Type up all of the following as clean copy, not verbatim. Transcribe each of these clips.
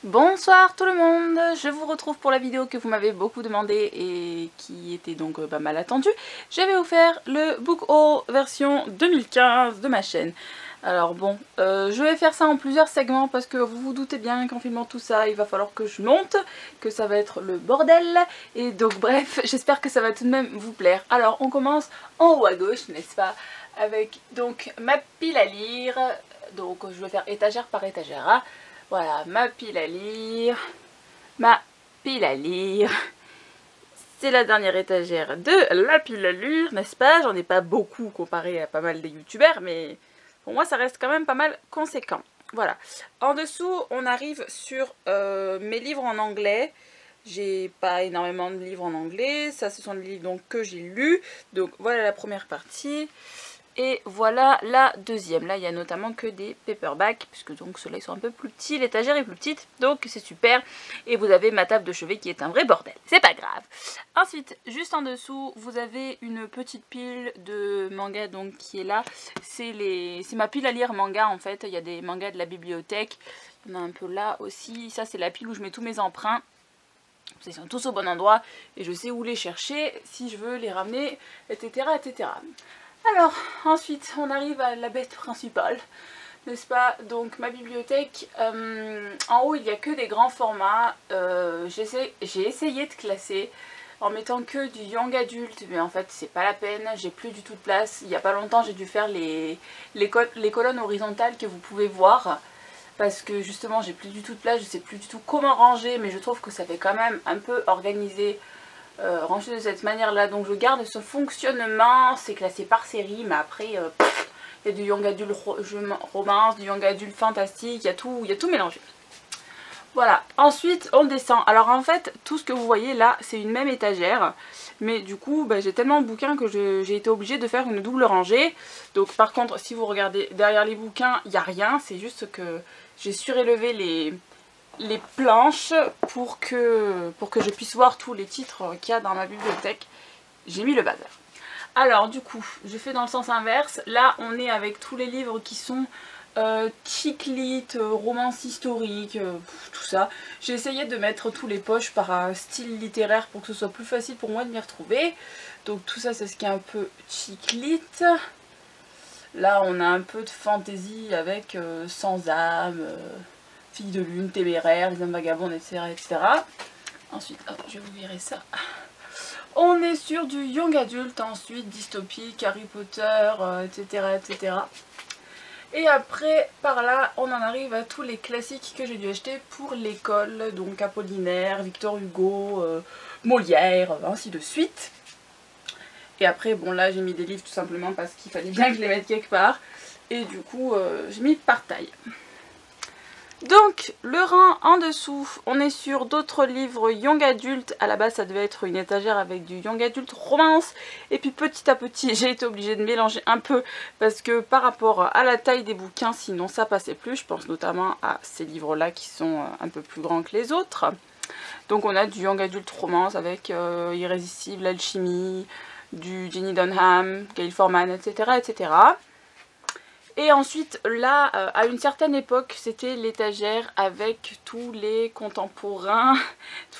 Bonsoir tout le monde, je vous retrouve pour la vidéo que vous m'avez beaucoup demandé et qui était donc pas mal attendue. Je vais vous faire le book haul version 2015 de ma chaîne. Alors bon, je vais faire ça en plusieurs segments parce que vous vous doutez bien qu'en filmant tout ça, il va falloir que je monte, que ça va être le bordel. Et donc bref, j'espère que ça va tout de même vous plaire. Alors on commence en haut à gauche, n'est-ce pas, avec donc ma pile à lire. Donc je vais faire étagère par étagère, hein. Voilà, ma pile à lire, ma pile à lire. C'est la dernière étagère de la pile à lire, n'est-ce pas? J'en ai pas beaucoup comparé à pas mal des youtubeurs, mais pour moi ça reste quand même pas mal conséquent. Voilà. En dessous, on arrive sur mes livres en anglais. J'ai pas énormément de livres en anglais. Ça, ce sont des livres donc, que j'ai lus. Donc voilà la première partie. Et voilà la deuxième. Là, il y a notamment que des paperbacks, puisque donc ceux-là, ils sont un peu plus petits. L'étagère est plus petite, donc c'est super. Et vous avez ma table de chevet qui est un vrai bordel. C'est pas grave. Ensuite, juste en dessous, vous avez une petite pile de mangas donc qui est là. C'est ma pile à lire manga, en fait. Il y a des mangas de la bibliothèque. Il y en a un peu là aussi. Ça, c'est la pile où je mets tous mes emprunts. Ils sont tous au bon endroit. Et je sais où les chercher si je veux les ramener, etc. etc. Alors, ensuite, on arrive à la bête principale, n'est-ce pas? Donc, ma bibliothèque, en haut, il n'y a que des grands formats. J'ai essayé de classer en mettant que du young adulte, mais en fait, c'est pas la peine. J'ai plus du tout de place. Il n'y a pas longtemps, j'ai dû faire les colonnes horizontales que vous pouvez voir. Parce que justement, j'ai plus du tout de place. Je sais plus du tout comment ranger, mais je trouve que ça fait quand même un peu organisé. Rangé de cette manière là, donc je garde ce fonctionnement. C'est classé par série, mais après il y a du young adulte romance, du young adulte fantastique, il y a tout mélangé. Voilà, ensuite on descend. Alors en fait tout ce que vous voyez là c'est une même étagère, mais du coup bah, j'ai tellement de bouquins que j'ai été obligée de faire une double rangée. Donc par contre si vous regardez derrière les bouquins il n'y a rien, c'est juste que j'ai surélevé les planches pour que je puisse voir tous les titres qu'il y a dans ma bibliothèque. J'ai mis le bazar. Alors du coup, je fais dans le sens inverse. Là, on est avec tous les livres qui sont chick lit, romance historique, tout ça. J'ai essayé de mettre tous les poches par style littéraire pour que ce soit plus facile pour moi de m'y retrouver. Donc tout ça, c'est ce qui est un peu chick lit. Là, on a un peu de fantaisie avec Sans âme, Fille de lune, téméraire, les hommes vagabonds, etc. etc. Ensuite, hop, je vais vous virer ça. On est sur du young adulte, ensuite dystopique, Harry Potter, etc. etc. Et après, par là, on en arrive à tous les classiques que j'ai dû acheter pour l'école. Donc Apollinaire, Victor Hugo, Molière, ainsi de suite. Et après, bon là, j'ai mis des livres tout simplement parce qu'il fallait bien que je les mette quelque part. Et du coup, j'ai mis par taille. Donc le rang en dessous, on est sur d'autres livres young adulte. À la base ça devait être une étagère avec du young adulte romance. Et puis petit à petit j'ai été obligée de mélanger un peu parce que par rapport à la taille des bouquins, sinon ça passait plus. Je pense notamment à ces livres là qui sont un peu plus grands que les autres. Donc on a du young adulte romance avec Irrésistible, L'Alchimie, du Jenny Dunham, Gail Forman, etc. etc. Et ensuite, là, à une certaine époque, c'était l'étagère avec tous les contemporains,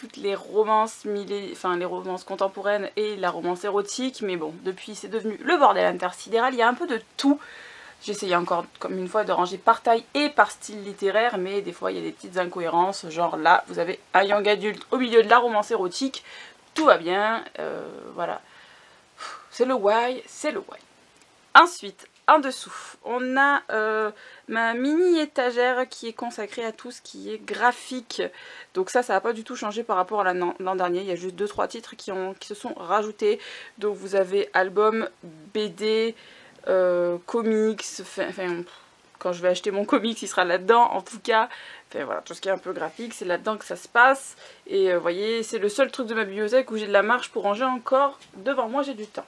toutes les romances, les romances contemporaines et la romance érotique. Mais bon, depuis, c'est devenu le bordel intersidéral. Il y a un peu de tout. J'essayais encore, comme une fois, de ranger par taille et par style littéraire, mais des fois, il y a des petites incohérences. Genre là, vous avez un young adulte au milieu de la romance érotique. Tout va bien, voilà. C'est le why, c'est le why. Ensuite, en dessous, on a ma mini étagère qui est consacrée à tout ce qui est graphique. Donc ça n'a pas du tout changé par rapport à l'an dernier. Il y a juste 2-3 titres qui se sont rajoutés. Donc vous avez album, BD, comics, enfin quand je vais acheter mon comics il sera là-dedans en tout cas. Enfin voilà, tout ce qui est un peu graphique, c'est là-dedans que ça se passe. Et vous voyez, c'est le seul truc de ma bibliothèque où j'ai de la marge pour ranger encore. Devant moi j'ai du temps.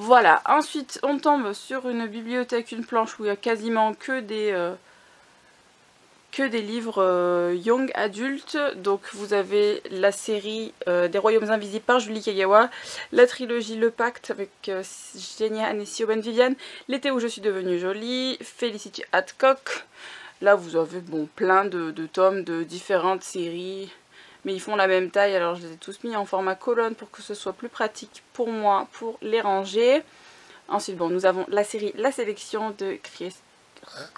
Voilà, ensuite on tombe sur une bibliothèque, une planche où il y a quasiment que des livres young adultes. Donc vous avez la série des Royaumes Invisibles par Julie Kagawa, la trilogie Le Pacte avec Genia Annecy, Owen Viviane, L'été où je suis devenue jolie, Felicity Hadcock, Là vous avez bon plein de tomes de différentes séries, mais ils font la même taille, alors je les ai tous mis en format colonne pour que ce soit plus pratique pour moi pour les ranger. Ensuite bon, nous avons la série La Sélection de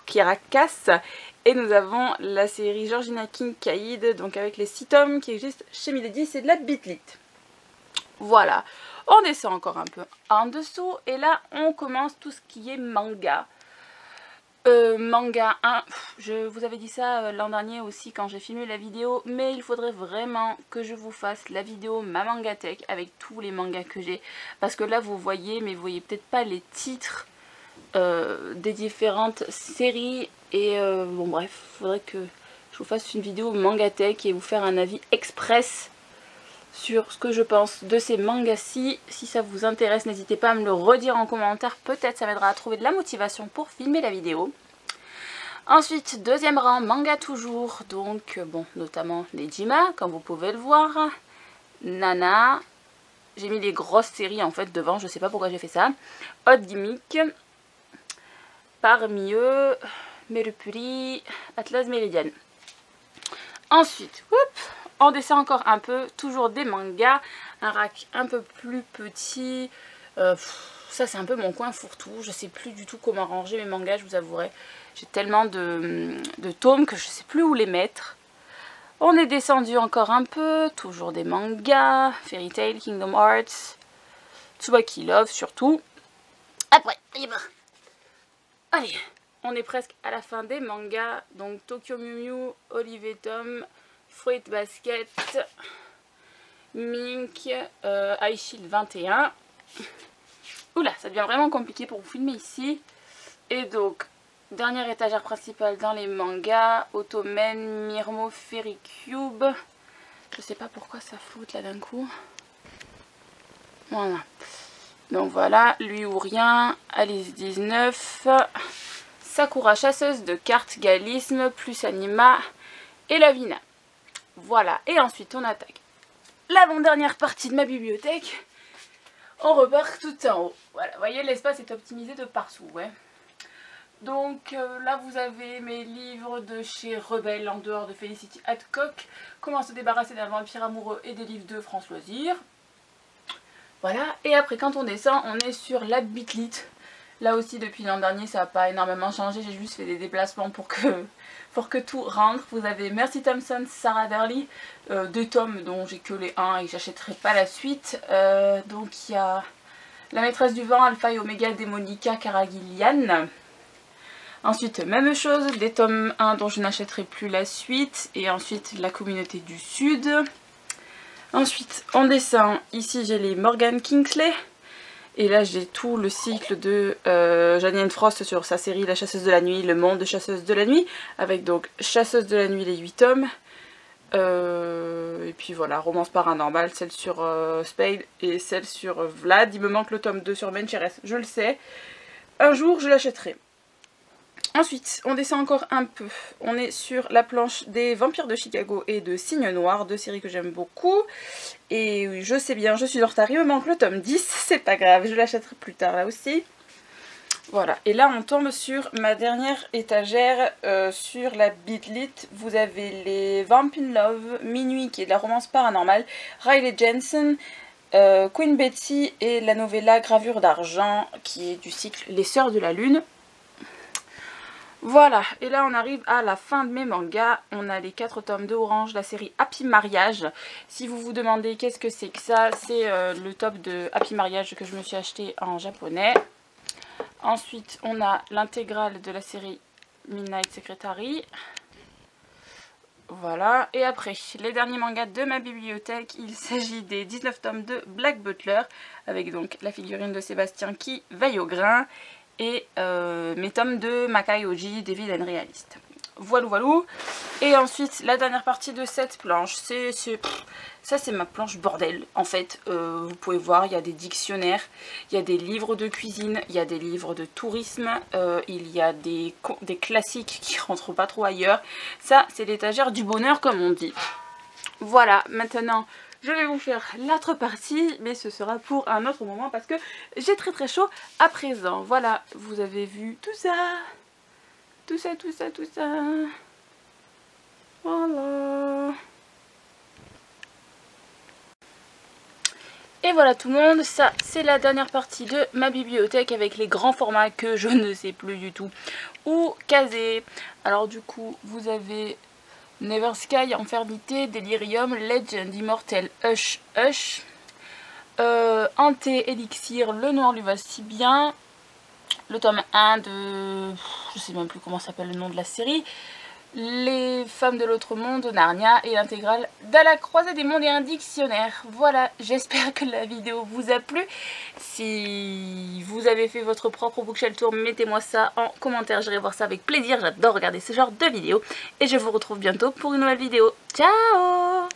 Kirakas, et nous avons la série Georgina Kincaid, donc avec les 6 tomes qui existent chez Milady, c'est de la Bitlit. Voilà, on descend encore un peu en dessous et là on commence tout ce qui est manga. Manga 1, je vous avais dit ça l'an dernier aussi quand j'ai filmé la vidéo, mais il faudrait vraiment que je vous fasse la vidéo ma mangatech avec tous les mangas que j'ai, parce que là vous voyez, mais vous voyez peut-être pas les titres des différentes séries, et bon bref, il faudrait que je vous fasse une vidéo mangatech et vous faire un avis express sur ce que je pense de ces mangas-ci. Si ça vous intéresse, n'hésitez pas à me le redire en commentaire, peut-être ça m'aidera à trouver de la motivation pour filmer la vidéo. Ensuite, deuxième rang, manga toujours, donc bon, notamment Nejima, comme vous pouvez le voir, Nana, j'ai mis les grosses séries en fait devant, je sais pas pourquoi j'ai fait ça, Hot Gimmick, parmi eux, Merupuri, Atlas Meridian. Ensuite, on descend encore un peu, toujours des mangas, un rack un peu plus petit, ça c'est un peu mon coin fourre-tout, je sais plus du tout comment ranger mes mangas, je vous avouerai, j'ai tellement de tomes que je sais plus où les mettre. On est descendu encore un peu, toujours des mangas, Fairy Tail, Kingdom Hearts, Tsubaki Love surtout. Après, allez, on est presque à la fin des mangas, donc Tokyo Mew Mew, Olive Tom, Fruit Basket, Mink, Ice Shield 21. Oula, ça devient vraiment compliqué pour vous filmer ici. Et donc, dernière étagère principale dans les mangas, Ottomen, Mirmo, Fairy Cube. Je sais pas pourquoi ça floute là d'un coup. Voilà. Donc voilà, Lui ou Rien, Alice 19, Sakura chasseuse de cartes, Galisme, plus Anima et Lavina. Voilà, et ensuite on attaque l'avant-dernière partie de ma bibliothèque. On repart tout en haut. Voilà, vous voyez, l'espace est optimisé de partout, ouais. Donc là vous avez mes livres de chez Rebelle en dehors de Felicity Hadcock. Comment se débarrasser d'un vampire amoureux et des livres de France Loisirs. Voilà, et après quand on descend, on est sur la Bitlit. Là aussi depuis l'an dernier ça n'a pas énormément changé, j'ai juste fait des déplacements pour que tout rentre. Vous avez Mercy Thompson, Sarah Darley, deux tomes dont j'ai que les 1 et que j'achèterai pas la suite. Donc il y a La Maîtresse du Vent, Alpha et Oméga Démonica Karagilian. Ensuite même chose, des tomes 1 dont je n'achèterai plus la suite, et ensuite La Communauté du Sud. Ensuite on descend, ici j'ai les Morgan Kingsley. Et là j'ai tout le cycle de Janine Frost sur sa série La Chasseuse de la Nuit, Le Monde de Chasseuse de la Nuit, avec donc Chasseuse de la Nuit les 8 tomes, et puis voilà, Romance Paranormale, celle sur Spade et celle sur Vlad. Il me manque le tome 2 sur Mencheres, je le sais, un jour je l'achèterai. Ensuite, on descend encore un peu. On est sur la planche des Vampires de Chicago et de Cygne Noir, deux séries que j'aime beaucoup. Et oui, je sais bien, je suis en retard, il me manque le tome 10, c'est pas grave, je l'achèterai plus tard là aussi. Voilà, et là on tombe sur ma dernière étagère, sur la Bitlit. Vous avez les Vamp in Love, Minuit qui est de la romance paranormale, Riley Jensen, Queen Betsy et la novella Gravure d'argent qui est du cycle Les Sœurs de la Lune. Voilà, et là on arrive à la fin de mes mangas. On a les 4 tomes de Orange, la série Happy Mariage. Si vous vous demandez qu'est-ce que c'est que ça, c'est le top de Happy Mariage que je me suis acheté en japonais. Ensuite on a l'intégrale de la série Midnight Secretary. Voilà, et après les derniers mangas de ma bibliothèque, il s'agit des 19 tomes de Black Butler, avec donc la figurine de Sébastien qui veille au grain, et mes tomes de Makai Oji, Devil and Realist. Voilà, voilà. Et ensuite, la dernière partie de cette planche, ça c'est ma planche bordel. En fait, vous pouvez voir, il y a des dictionnaires, il y a des livres de cuisine, il y a des livres de tourisme, il y a des classiques qui rentrent pas trop ailleurs. Ça, c'est l'étagère du bonheur, comme on dit. Voilà, maintenant... je vais vous faire l'autre partie, mais ce sera pour un autre moment parce que j'ai très chaud à présent. Voilà, vous avez vu tout ça. tout ça, tout ça, tout ça. Voilà. Et voilà tout le monde, ça c'est la dernière partie de ma bibliothèque avec les grands formats que je ne sais plus du tout où caser. Alors du coup vous avez Never Sky, Infernité, Delirium, Legend, Immortel, Hush, Hush, Hanté, Elixir, Le Noir lui va si bien, le tome 1 de... je sais même plus comment s'appelle le nom de la série, Les Femmes de l'Autre Monde, Narnia et l'intégrale d'À la Croisée des Mondes et un dictionnaire. Voilà, j'espère que la vidéo vous a plu. Si vous avez fait votre propre bookshelf tour, mettez-moi ça en commentaire, j'irai voir ça avec plaisir. J'adore regarder ce genre de vidéos. Et je vous retrouve bientôt pour une nouvelle vidéo. Ciao!